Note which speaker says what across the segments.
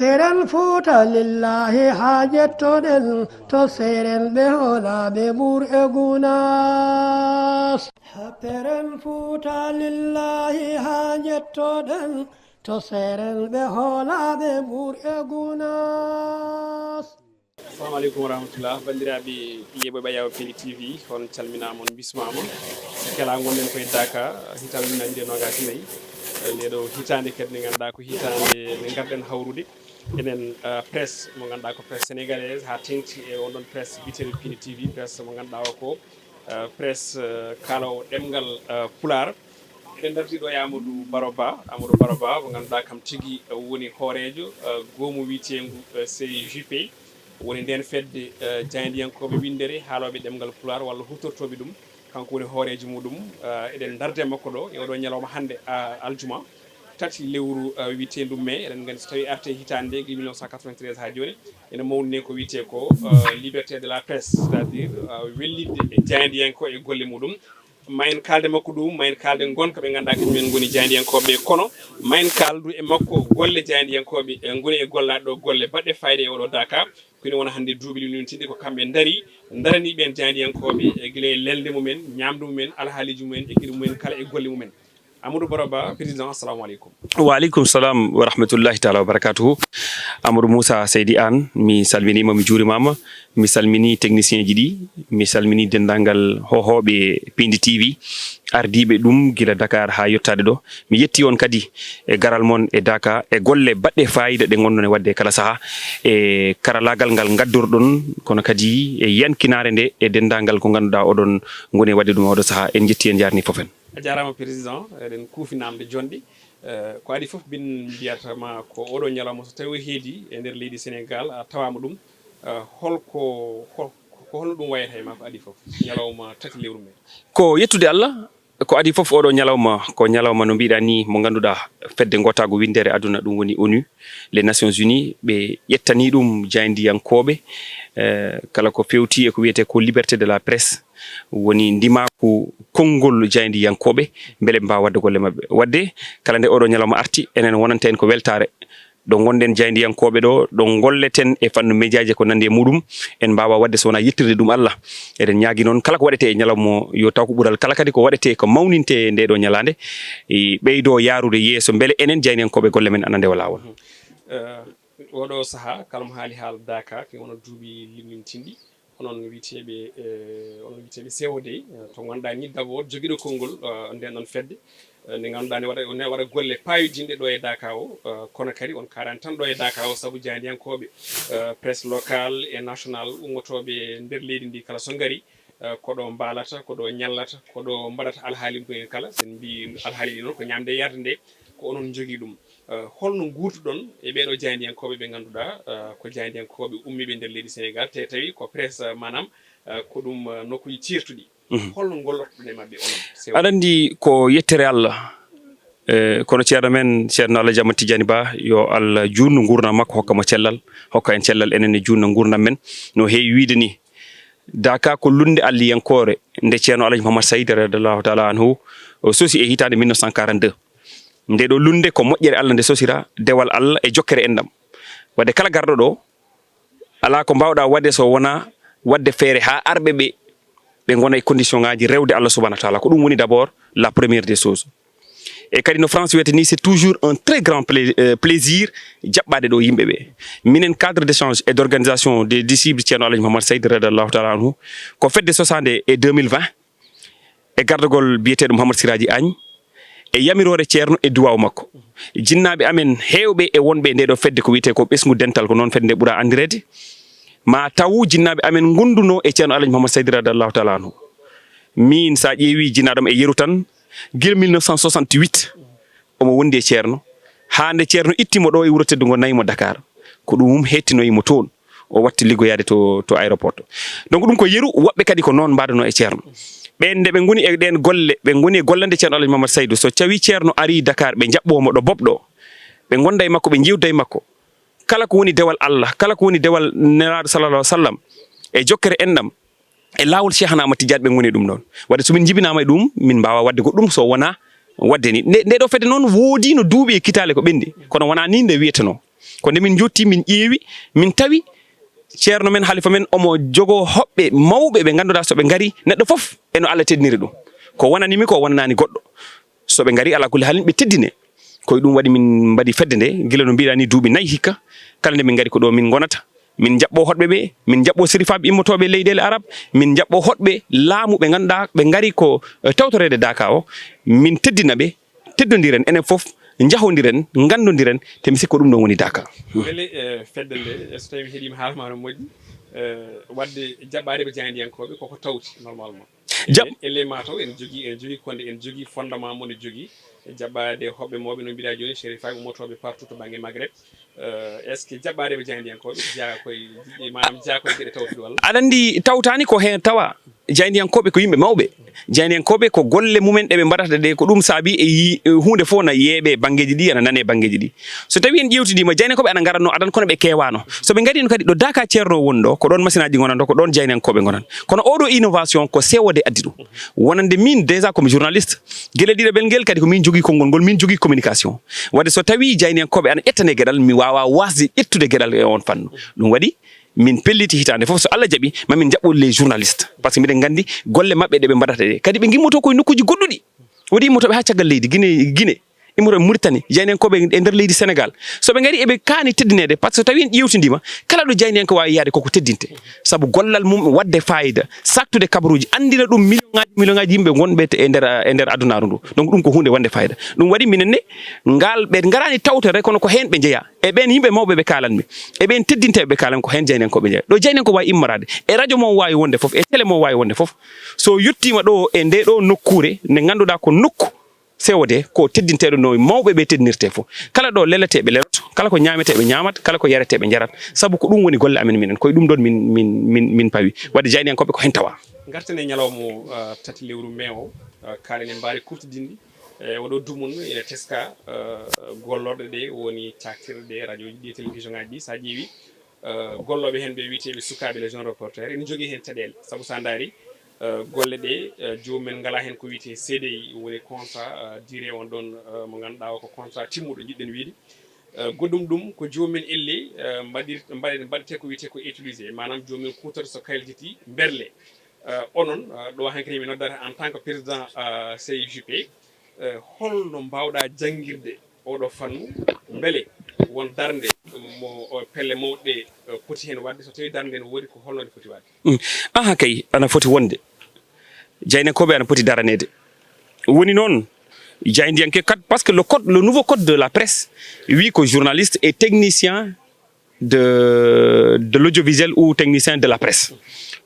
Speaker 1: Teren futa lillahi hajetoden to seren be hola be bur egunas. Teren futa lillahi hajetoden to seren be hola be bur egunas.
Speaker 2: Assalamu alaikum warahmatullah bandiraɓe yeɓe ɓayawa Peli TV on calminama on bismama kala gonɗen koye Dakar hitande ujunnaje nogas nayyi ndeɗo hitande kadi nde ganduɗa ko hitande nde garɗen hawrude enen presse mo ganduɗa ko presse sénégalaise ha tengti e on ɗon presse biteɗo Peli TV presse mo ganduɗa o ko presse kalawo ɗemgal Pulaar eɗen dartiɗo e Amadou Baro Ba mo ganduɗa kam tigui woni hoorejo goomu witegu CJP woni nden fedde jayndiyankoɓe windere haaloɓe ɗemgal Pulaar walla hutortoɓe ɗum kanko woni hoorejo muɗum eɗen darde makko ɗo e oɗo ñalawma hande aljuma tati lewru witedu mai eɗen gandi so tawi arte hitande nde 1993 ha joni ene mawni ko wite ko liberté de la presse c'est à dire wellidde jayndiyanko e golle muɗum mayen kalde makko ɗum mayen kalde gonka ɓe ganduɗa kañumen goni jayndiyankoɓe kono mayen kaldu e makko golle jayndiyankoɓe goni e gollaɗo ɗo golle baɗɗe fayde e oɗo Dakar koni wona hande duuɓi ɗiɗi ko kamɓe darani ɓen jayndiyankoɓe guila e lelde mumen ñamdu mumen alhaaliji mumen e guiɗo mumen kala e golle mumen Amadou Baro Ba président assalamu aleykum.
Speaker 3: Wa aleykum salam wa rahmatullahi taala wa barakatuhu. Amadou Moussa Seydi Anne mi salminima mi juurimama mi salmini technicien ji ɗi mi salmini dendagal hohoɓe Pindi TV ardiɓe ɗum gila Dakar ha yettade ɗo mi yetti on kadi e garal mon e Dakar e golle baɗɗe fayida ɗe gonɗon e wadde kala saaha e karalagal ngal gaddorɗon kono kadi e yankinare nde e dendagal ko ganduɗa oɗon goni e wadde ɗum oɗo saaha en jetti en jarni foofen.
Speaker 2: A jarama président eɗen kuufinamde jonɗe ko adi foof bin mbiyatama ko oɗo ñalawma so tawi heedi e nder leydi Sénégal a tawama ɗum holno ɗum wayata e ma ko adi foof ñalawma tati lewru men
Speaker 3: ko yettude Allah ko adi foof oɗo ñalawma ko ñalawma no mbiɗa ni mo ganduɗa fedde gotago windere aduna ɗum woni ONU les Nations Unies ɓe ƴettani ɗum jayndiyankoɓe kala ko fewti e ko wiyete ko liberté de la presse woni ndimaku konngol jayndiyankoɓe beele ɓe mbawa wadde golle mabɓe wadde kala nde oɗo ñalawma arti enen wonante en ko weltare ɗo gonɗen jayndiyankoɓe ɗo ɗo golleten e fannu médiaji ko nandi e muɗum en mbawa wadde so wona yettirde ɗum Allah eɗen ñaagui noon kala ko waɗete e ñalawma yo taw ko ɓuural kala kadi ko waɗete ko mawninte nde ɗo ñalande ɓeydo yarude yeeso beele enen jayndiyankoɓe golle men ana ndewa lawol.
Speaker 2: oɗo saaha kala mo haali haala Dakar ke wono duuɓi limlimtinɗi onon witeɓe COD to ganduɗa ni d'abord joguiɗo konngol nden ɗon fedde nde ganduɗa ne waɗa golle payodinɗe ɗo e Dakar o kono kadi on karani tan ɗo e Dakar o saabu jayndiyankoɓe presse locale et national ummotoɓe nder leydi ndi kala so gaari koɗo mbalata koɗo ñallata koɗo mbaɗata alhaali mumen kala sen mbi alhaali ɗi noon ko ñamde yarde nde ko onon jogui ɗum holno guurtuɗon e ɓeɗo jayndiyankoɓe ɓe ganduɗa ko jayndiyankoɓe ummiɓe nder leydi Sénégal te tawi ko presse manam ko ɗum nokkuji cirtuɗi holno gollotɗon e mabɓe onon
Speaker 3: aɗa andi ko yettere Allah kono ceerno men ceerno Allah Jamma Tidiani Ba yo Allah junnu gurdam makko hokkamo cellal hokka en cellal enen e junna gurdam men no heewi wiide ni Dakar ko lunde alliyankore nde ceerno Alhaji Mouhammad Saïd radiyallahu taala anhu sosi e hitande 1942 nde ɗo lunde ko moƴƴere Allah nde sosira dewal Allah e jokkere endam wadde kala garɗo ɗo ala ko mbawɗa wadde so wona wadde feere ha arɓe ɓe gona e condition ngaji rewde Allah subhanahu wa taala ko ɗum woni d'abord la première des choses e kadi no France wiyete ni c'est toujours un très grand plaisir jaɓɓade ɗo yimɓe ɓe minen cadre d'échange et d'organisation des disciples ceerno Alhaji Mouhammad Saïd radiyallahu taala anhu ko fedde 60 e 2020 e gardogol biyeteɗo Mouhammad Siraji Agne e yamirore ceerno e duwaw makko jinnaɓe amen hewɓe e wonɓe nde ɗo fedde ko wiyete ko ɓesgu dental ko noon fedde nde ɓuura andirede ma taw jinnaɓe amen gonduno e ceerno Alhaji Mouhammad Saïd radiyallahu taala anhu min sa ƴeewi jinnaɗam e yeru tan guila 1968 omo wondi e ceerno hande ceerno ittimo ɗo e wuuro teddugo nayimo Dakar ko ɗum hettinoyimo toon o watti liggoyade to aéroport donc ɗum ko yeru woɓɓe kadi ko noon mbadano e ceerno ɓen nde ɓe goni e ɗen golle ɓe goni e gollande ceerno Alhaji Mouhammad Saydou so tawi ceerno ari Dakar ɓe jaɓɓomo ɗo bobɗo ɓe gonda e makko ɓe jiwda e makko kala ko woni dewal Allah kala ko woni dewal nelaɗo sallallahu alaihi wasallam e jokkere endam e lawol Cheikhna Ahmad Tidiane ɓe goni ɗum ɗon wadde somin jibinama e ɗum min mbawa wadde goɗɗum so wona wadde ni nde ɗo fedde noon woodi no duuɓi e kitale ko ɓendi kono wona ni nde wiyeteno ko nde min jotti min ƴeewi min tawi ceerno men halifa men omo jogo hoɓɓe mawɓe ɓe ngannduɗaa so ɓe ngari neɗɗo fof eno Allah teddiniri ɗum ko wonanimi ko wonanaani goɗɗo so ɓe ngari ala kulli haalin ɓe teddine koye ɗum waɗi min mbaɗi fedde nde gila no mbiɗa ni duuɓi 4 hikka kala nde min ngari ko ɗo min gonata min jaɓɓo hoɗɓe ɓe min jaɓɓo sérifaɓe immotoɓe leyɗele arab min jaɓɓo hoɗɓe laamu ɓe ngannduɗaa ɓe ngari ko tawtorede Daka o min teddina ɓe teddodiren enen fof jahodiren gandodiren te mi sikko ɗum ɗon woni Daka.
Speaker 2: Wele fedde nde so tawi heeɗima haalama no moƴƴi wadde jaɓɓade ɓe jahandiyankoɓe koko tawti normalement elle mataw en jogui konde en jogui fondement mon jogui jaɓɓade hoɓɓe mawɓe no mbiɗa joni sérifaɓe ummotoɓe partout to banggue Maghreb est ce que jaɓɓade ɓe jahandiyankoɓe jeeya koye manam jeeya koye gueɗe tawtude walla
Speaker 3: aɗa andi tawtani ko hen tawa jahandiyankoɓe ko yimɓe mawɓe jahandiyankoɓe ko golle mumen ɗeɓe mbaɗata ɗe ko ɗum saabi e hunde fof na yeeɓe banggueji ɗi ana nane banggueji ɗi so tawi en ƴewtidima jahandiyankoɓe ana garatno adan kono ɓe kewano soɓe garino kadi ɗo Daka ceerno woni ɗo ko ɗon machine aji gonanɗo ko ɗon jahandiyankoɓe gonan kono oɗo innovation ko sewode addi ɗum wonande min déjà comme journaliste gueɗel ɗiɗaɓel ngel kadi ko min jogui konngol ngol min jogui communication wadde so tawi jahandiyankoɓe ana ƴettane gueɗal mi wawa wasde ƴettude gueɗal e on fannu ɗum waɗi min pelliti hitande fof so Allah jaaɓi mamin jaɓɓol les journalistes par ce que miɗen gandi golle mabɓe ɗeɓe mbaɗata ɗe kadi ɓe gimmoto koye nokkuji goɗɗuɗi waɗi immotoɓe ha caggal leydi Guinée immotoɓe Mauritanie jahandiyankoɓe e nder leydi Sénégal soɓe gari eɓe kaani teddinede par ce que so tawi en ƴewtidima kala ɗo jahandiyanko wawi yaade koko teddinte saabu gollal mum wadde fayida saktude kabaruji andina ɗum million ngaji yimɓe gonɓe e nder adunaru ndu donc ɗum ko hunde wande fayida ɗum waɗi minenne ngal ɓe garani tawtere kono ko hen ɓe jeeya e ɓen yimɓe mawɓe ɓe kalanmi e ɓen teddinteɓe ɓe kalanmi ko hen jahandiyankoɓe jeeya ɗo jahandiyanko wawi immorade e radio mo wawi wonde foof e télé mo wawi wonde foof so yettima ɗo e nde ɗo nokkure nde ganduɗa ko nokku sewode ko teddinteɗo no mawɓe ɓe teddinirte fof kala ɗo lelateɓe leloto kala ko ñameteɓe ñamat kala ko yareteɓe jarat saabu ko ɗum woni golle amen minen koye ɗum ɗon min pawi wadde jahandiyankoɓe ko hen tawa
Speaker 2: gartene ñalawmo 3 lewru mai o kalen en mbawi kuftodinde oɗo dumon ene teska gollorɗe ɗe woni caktirɗe radio ji ɗi télévision ngaji ɗi sa ƴeewi golloɓe hen ɓe wiyeteɓe sukaɓe les jeunes reporters ene jogui hen caɗele saabu sa daari golle ɗe jomumen ngala hen ko wiyete CDI woni contrat duré on ɗon mo ganduɗa o ko contrat timmuɗo jiɗɗen wiide goɗɗum ɗum ko jomumen elle mbaɗete ko wiyete ko utilisé manam jomumen kutata so kalditi berle onon ɗo hankkadi mi noddata en tant que président CIJP holno mbawɗa jangguirde oɗo fannu beele won darde mo pelle mawɗe poti hen wadde so tawi darde ne woodi ko holno nde foti wadde
Speaker 3: aha kay ana foti wonde jahandiyankoɓe ana poti daranede woni noon jahandiyanke parce que le nouveau code de la presse wi ko journaliste et technicien de l'audiovisuel ou technicien de la presse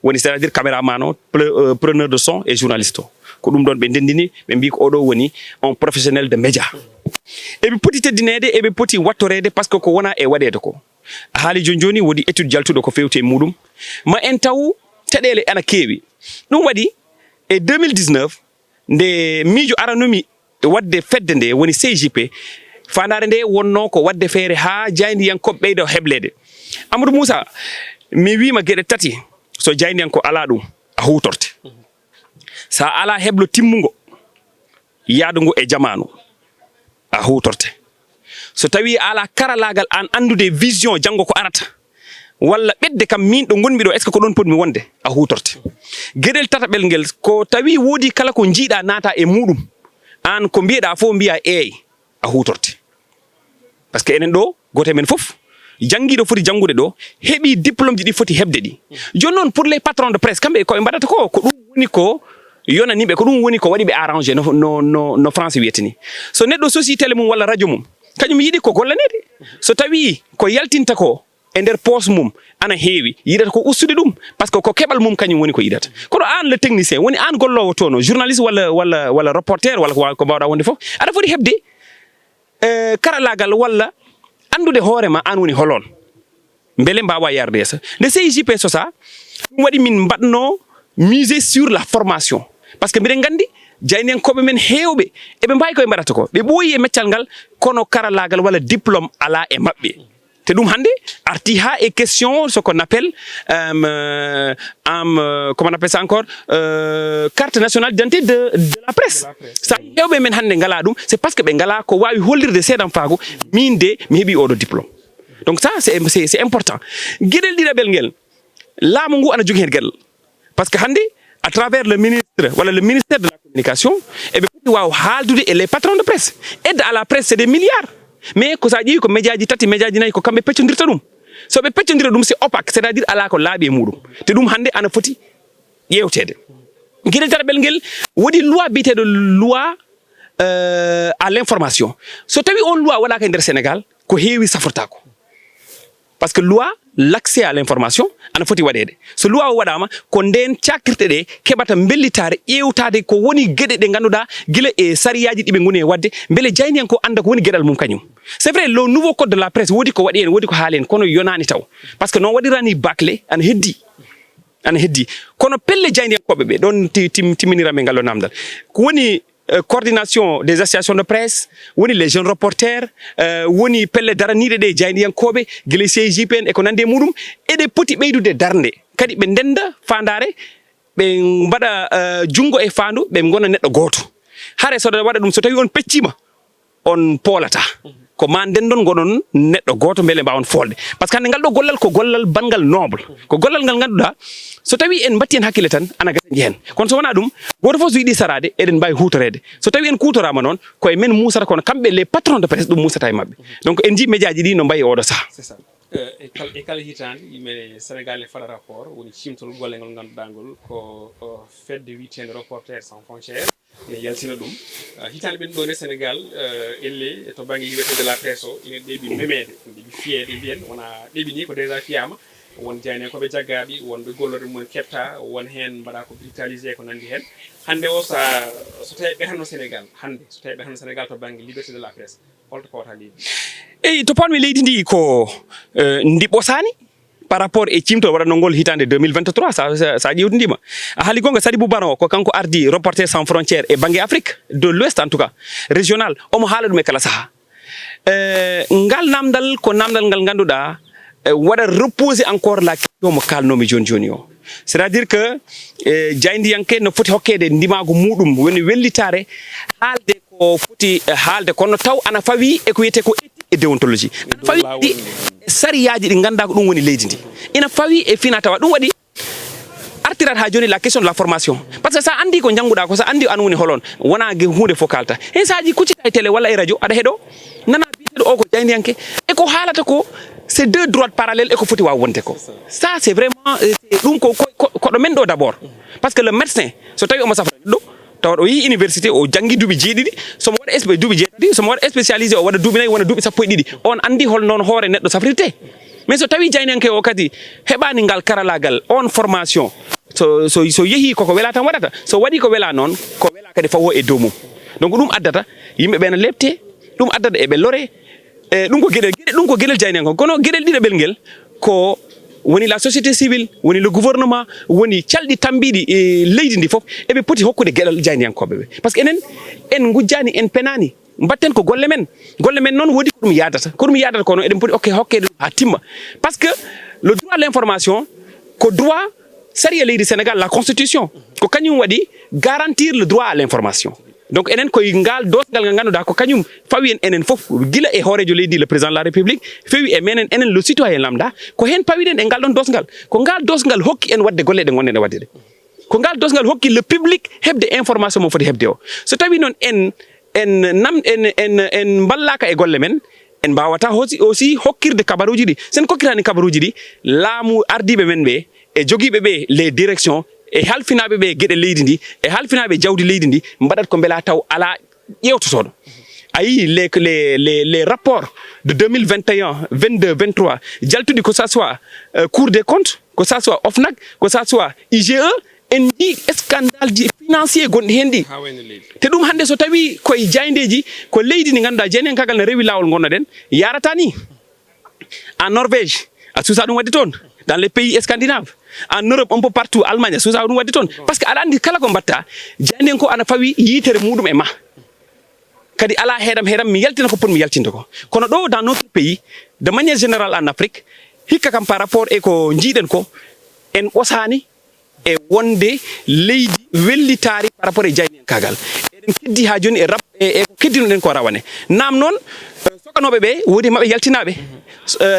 Speaker 3: woni c'est à dire caméraman o preneur de son et journaliste o ko ɗum ɗon ɓe ndendini ɓe mbi ko oɗo woni un professionnel de média eɓe poti teddinede eɓe poti wattorede par ce que ko wona e waɗede ko a haali joni woodi étude jaltuɗo ko fewti e muɗum ma en taw caɗele ana keewi ɗum waɗi e 2019 nde miijo aranomi wadde fedde nde woni CJP fandare nde wonno ko wadde feere ha jahandiyankoɓe ɓeydo heblede Amadou Moussa mi wima gueɗe tati so jahandiyanko ala ɗum a hutorte sa ala heblo timmugo yaadugo e jamanu a hutorte so tawi ala karalagal an andude vision janggo ko arata walla ɓedde kam min ɗo gonmi ɗo est ce que ko ɗon potmi wonde a hutorte gueɗel tataɓel ngel ko tawi woodi kala ko jiiɗa naata e muɗum an ko mbiyeɗa fof mbiya eey a hutorte par ce que enen ɗo goto men fof jangiɗo foti jangude ɗo heeɓi diplôme ji ɗi foti hebde ɗi joni noon pour les patrons de presse kamɓe koɓe mbaɗata ko ɗum woni ko yonaniɓe ko ɗum woni ko waɗi ɓe arrangé no français wiyete ni so neɗɗo sosi télé mum walla radio mum kañum yiɗi ko gollanede so tawi ko yaltinta ko e nder poche mum ana heewi yiɗata ko ustude ɗum par ce que ko keɓal mum kañum woni ko yiɗata kono an le technicien woni an gollowo toon journaliste walla reporter walla ko mbawɗa wonde fof aɗa foti hebde karalagal walla andude hoorema an woni holon beele mbawa yarde yeeso nde CIJP sosa ɗum waɗi min mbaɗno musée sur la formation par ce que mbiɗen gandi jahandiyankoɓe men heewɓe eɓe mbawi koye mbaɗata ko ɓe ɓooyi e meccal ngal kono karalagal walla diplôme ala e maɓɓe te ɗum hande arti ha e question ce qu'on appelle comment on appelle ça encore carte nationale d'identité de la presse sa hewɓe men hande ngala ɗum c'est parce que ɓe ngala ko wawi hollirde seeɗan faago min de mi heeɓi oɗo diplôme donc ça c'est important gueɗel ɗiɗaɓel ngel laamu ngu ana jogui hen gueɗal parce que hande à travers le ministre wala le ministère de la communication e ɓe poti waw haaldude et les patrons de presse aide à la presse c'est des milliards mais ko sa ƴeewi ko médiaji tati médiaji nayyi ko kamɓe peccodirta ɗum so ɓe peccodira ɗum c'est opaque c'est à dire ala ko laaɓi e muɗum te ɗum hande ana foti ƴewtede gueɗel tataɓel ngel woodi loi biteɗo loi à l'information so tawi on loi waɗaka e nder Sénégal ko heewi safrotako parce que loi l'accès à l'information ana foti waɗede so loi o waɗama ko nden cakirɗe ɗe keɓata bellitare ƴewtade ko woni gueɗe ɗe ganduɗa guila e sariyaji ɗiɓe goni e wadde beele jayni en ko anda ko woni gueɗal mum kañum c'est vrai le nouveau code de la presse wodi ko waɗi hen wodi ko haali hen kono yonani taw parce que non waɗirani bâclé ana heddi kono pelle jayni en koɓe ɓe ɗon timminiramen ngal ɗo namdal ko woni coordination des associations de presse woni les jeunes reporters woni pelle daraniɗe ɗe jayniyankoɓe guila CJPN e ko nandi e muɗum eɗe poti ɓeydude darde kadi ɓe ndenda fandare ɓe mbaɗa jungo e fandu ɓe gona neɗɗo goto hare soɗa waɗa ɗum so tawi on peccima on poolata ko ma ndendon gonon neɗɗo goto beele mbawon folde par ce que hande ngal ɗo gollal ko gollal bangal noble ko gollal ngal ganduɗa so tawi en batti hen hakkille tan ana gasaji hen kono so wona ɗum goto fof so yiiɗi sarade eɗen mbawi hutorede so tawi en kutorama noon koye men musata kono kamɓe les patrons de presse ɗum musata e mabɓe donc en jii médiaji ɗi no mbayi oɗo saaha
Speaker 2: e kala hitande yimɓe Sénégal e faɗa rapport woni cimtol golle ngol ganduɗa ngol ko fedde wiitede reporter sans frontiére ene yaltina ɗum hitande ɓen ɗon e Sénégal elle to banggue liberté de la presse o ina ɗeeɓi memede ɗeeɓi fiyede mbiyen wona ɗeeɓi ni ko déjà fiyama won jayne koɓe jaggaɓi wonɓe golloɗe mumen ketta won hen mbaɗa ko brutalisé ko nandi hen hande o so tawi ɓetanno Sénégal hande so tawi ɓetanno Sénégal to banggue liberté de la presse holto kawata leydi
Speaker 3: eyi to panmi leydi ndi ko ndi ɓosani par rapport e cimtol waɗatno ngol hitande 2023 sa ƴewtidima a haali gonga Sadibou Baro ko kanko ardi reporter sans frontiére e banggue Afrique de l'Ouest en tout cas régional omo haala ɗum e kala saaha ngal namdal ko namdal ngal ganduɗa waɗa reposer encore la question mo kalnomi joni joni o c'est à dire que jayndiyanke no foti hokkede ndimago muɗum woni wellitare haalde ko foti haalde kono taw ana fawi e ko wiyete ko éthique et déontologie ana fawi ɗi sariyaji ɗi ganduɗa ko ɗum woni leydi ndi ina fawi e fina tawa ɗum waɗi artirat ha joni la question de la formation par ce que sa andi ko jangguɗa ko sa andi an woni holon wona hunde fof kalta hen saji kuccita e télé walla e radio aɗa heeɗo nana biteɗo o ko jaydiyanke e ko haalata ko c'est deux droits parallèles et ko foti waw wonde ko ça c'est vraiment ɗum koɗo men ɗo d'abord parce que le médecin so tawi omo safra ɗo tawa o yi université o janggi duuɓi jeeɗiɗi somo waɗa duuɓi jeetati somo waɗa spécialisé o waɗa duuɓi nayyi wona duuɓi sappo e ɗiɗi on andi hol noon hoore neɗɗo safrirte mais so tawi jaynanke o kadi heɓani ngal karalagal on formation so yeehi koko wela tan waɗata so waɗi ko wela noon ko wela kadi fawo e dow mum donc ɗum addata yimɓe ɓe ne lebte ɗum addata eɓe lore ɗum ko gueɗel jayniyanko kono gueɗel ɗiɗaɓel ngel ko woni la société civile woni le gouvernement woni calɗi tambiɗi e leydi ndi foof eɓe poti hokkude gueɗal jayniyankoɓe ɓe par ce que enen en gujjani en penani mbatten ko golle men noon woodi ko ɗum yadata kono eɗen poti hokkede ha timma par ce que le droit à l'information ko droit sariya leydi Sénégal la constitution ko kañum waɗi garantir le droit à l'information donc enen koye ngal dosgal ngal ganduɗa ko kañum fawi en enen foof guila e hoorejo leydi le président de la république fewi e menen enen le citoyen lambda ko hen pawiɗen e ngal ɗon dosgal ko ngal dosgal hokki en wadde golle ɗe gonɗen e wadde ɗe ko ngal dosgal hokki le public hebde information mo foti hebde o so tawi noon en ballaka e golle men en mbawata aussi hokkirde kabaruji ɗi sen kokkirani kabaruji ɗi laamu ardiɓe men ɓe e joguiɓe ɓe les directions e halfinaɓe ɓe gueɗe leydi ndi e halfinaɓe jawdi leydi ndi mbaɗat ko beela taw ala ƴewtotoɗo ayi les rapports de 2021 22 23 jaltuɗi ko ça soit cour des comptes ko ça soit OFNAC ko ça soit IGE en ji scandale ji financier gonɗi hen ɗi te ɗum hande so tawi koye jayndeji ko leydi ndi ganduɗa jeynen kagal ne rewi lawol gonnoɗen yarata ni en Norvège a suusa ɗum wadde toon dans les pays scandinaves en Europe un peu partout Allemagne a suusa ɗum wadde toon par ce que aɗa andi kala ko mbatta jaynden ko ana fawi yitere muɗum e ma kadi ala heeɗam mi yaltina ko pour mi yaltinde ko kono ɗo dans notre pays de manière générale en Afrique hikka kam par rapport e ko jiiɗen ko en ɓosani e wonde leydi wellitari par rapport e jayni en kagal eɗen keddi ha joni e rap e ko keddinoɗen ko rawane nam noon sokanoɓe ɓe woodi maɓe yaltinaɓe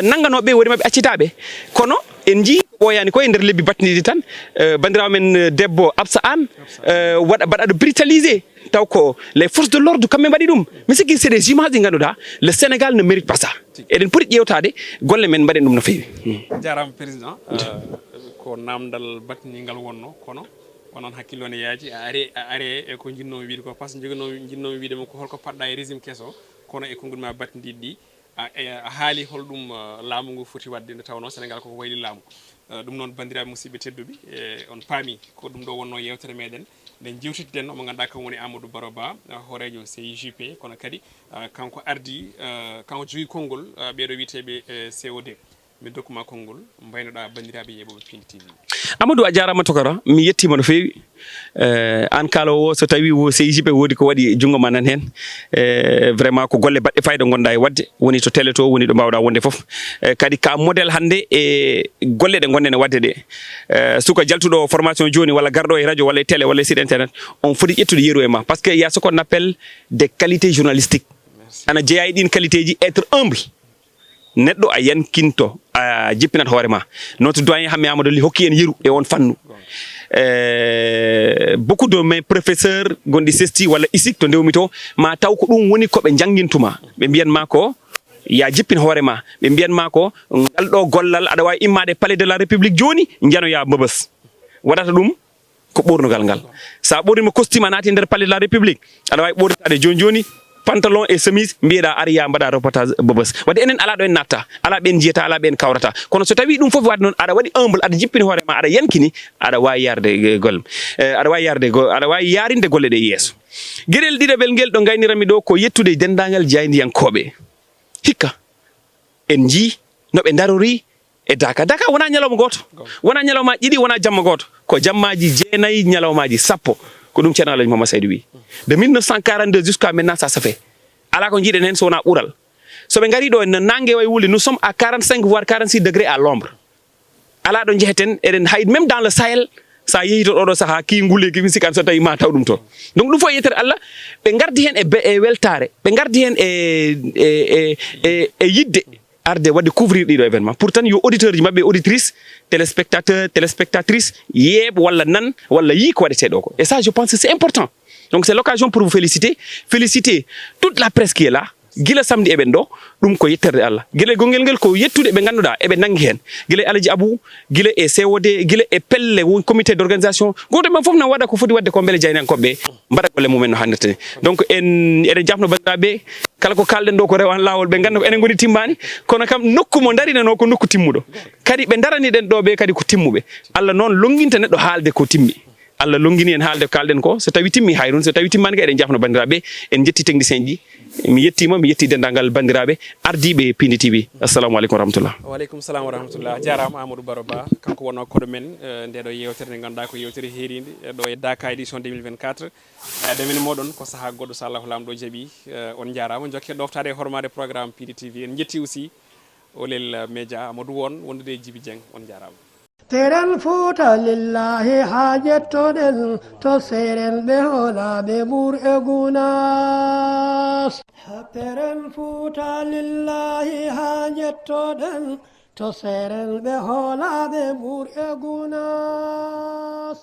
Speaker 3: nangganoɓe woodi maɓe accitaɓe kono en jii ko ɓoyani ko e nder lebbi battidiɗi tan bandirawo men debbo Absa Anne baɗaɗo brutalisé taw ko les forces de l'ordre kamɓe mbaɗi ɗum mi sikki c'est des images ɗi ganduɗa le Sénégal ne mérite pas ça eɗen poti ƴewtade golle men mbaɗen ɗum no fewi
Speaker 2: jarama président ko namdal battiningal wonno kono onon hakkille one yaaji a are e ko jinnomi wiide ko par ce que jinnomi wiidema ko holko paɗɗa e régime kesso kono e konngol ma battidiɗi ɗi a haali holɗum laamu ngu foti wadde nde tawno Sénégal koko wayli laamu ɗum noon bandiraɓe musidɓe tedduɓe on paami ko ɗum ɗo wonno yewtere meɗen nde jewtitɗen omo ganduɗa kam woni Amadou Baro Ba horejo CJP kono kadi kanko ardi kanko jogui konngol ɓeɗo wiyeteɓe COD mi dokkuma konngol mbaynoɗa bandiraɓe yeɓoɓe Pindi TV.
Speaker 3: Amadou a jarama tokara mi yettima no fewi an kalowo so tawi wo CJP woodi ko waɗi jungo ma nan hen vraiment ko golle baɗɗe fayida gonɗa e wadde woni to télé to woni ɗo mbawɗa wonde foof kadi ka modèle hande e golle ɗe gonɗen e wadde ɗe suka jaltuɗo formation joni walla garɗo e radio walla e télé walla e site internet on foti ƴettude yeeru e ma par ce que il y a ce qu'on appelle des qualités journalistiques ana jeeya e ɗin qualité ji être humble neɗɗo a yankinto a jippinat hoore ma notre doyen Hammet Amadou Ly hokki en yeru e on fannu beaucoup de mes professeurs gonɗi sesti walla ISIC to ndewmi to ma taw ko ɗum woni koɓe janguintuma ɓe mbiyanma ko ya jippin hoore ma ɓe mbiyanma ko ngal ɗo gollal aɗa wawi immade palais de la république joni janoya Mbabas waɗata ɗum ko ɓornugal ngal sa ɓornima costume a naati nder palais de la république aɗa wawi ɓornitade joni joni pantalon et chemise mbiyeɗa ariya mbaɗa reportage Mbabas wadde enen ala ɗo en natta ala ɓen jiyata ala ɓen kawrata kono so tawi ɗum foof wadde noon aɗa waɗi humble aɗa jippini hoore ma aɗa yankini aɗa wawi yarde golle aɗa wawi yarinde golle ɗe yeeso gueɗel ɗiɗaɓel ngel ɗo gaynirami ɗo ko yettude dendagal jaydiyankoɓe hikka en jii noɓe darori e Daka wona ñalawma goto wona ñalawma ɗiɗi wona jamma goto ko jammaji 9 ñalawmaji 10 ko ɗum ceerno Alaji Mamadou Saydou wi de 1942 jusqu'à maintenant ça fait ala ko jiiɗen hen so wona ɓuural soɓe gari ɗo no nangue way wuli nous sommes à 45 voire 46 degrés à l'ombre ala ɗo jeheten eɗen hay même dans le Sahel sa yeehi to ɗoɗo saaha ki nguleki mi sikkan so tawi ma taw ɗum toon donc ɗum fof yettere Allah ɓe gardi hen e weltare ɓe gardi hen e yidde arde wadde couvrir ɗiɗo événement pourtant yo auditeur ji mabɓe auditrice téléspectatrice yeeb walla nan walla yi ko waɗete ɗo ko et ça je pense que c'est important donc c'est l'occasion pour vous féliciter toute la presse qui est là gila samedi eɓen ɗo ɗum ko yetterde Allah guila gongel ngel ko yettude ɓe ganduɗa eɓe nangi hen guila e Alaji Abou guila e COD guila e pelle won comité d'organisation goto ɓen foof nan waɗa ko foti wadde ko beele jaynakoɓe mbaɗa golle mumen no hannirta ni donc eɗen jafno bandiraɓe kala ko kalɗen ɗo ko rewan lawol ɓe ganda ko enen goni timmani kono kam nokku mo darinano ko nokku timmuɗo kadi ɓe daraniɗen ɗo ɓe kadi ko timmuɓe Allah noon longuinta neɗɗo haalde ko timmi Allah longini en haalde ko kalɗen ko so tawi timmi hayrun so tawi timmani ka eɗen jafno bandiraɓe en jetti technicien ji mi yettima mi yetti dendagal bandiraɓe ardiɓe Pindi TV assalamu aleykum wa rahmatullah
Speaker 2: waaleykum salam wa rahmatullah jarama Amadou Baro Ba kanko wonno koɗo men ndeɗo yewtere nde ganduɗa ko yewtere heeride ɗo e Daka édition 2024 ɗemen moɗon ko saaha goɗɗo so Allahu lamɗo jaaɓi on jarama jokke ɗoftade e hormade programme Pindi TV en jetti aussi olel média Amadou wondude e Djiby Dieng on jarama
Speaker 1: teren Fuuta lillahi ha jettoɗen to seren ɓe hoolaɓe ɓuur e gunas teren Fuuta lillahi ha jettoɗen to seren ɓe hoolaɓe ɓuur e gunas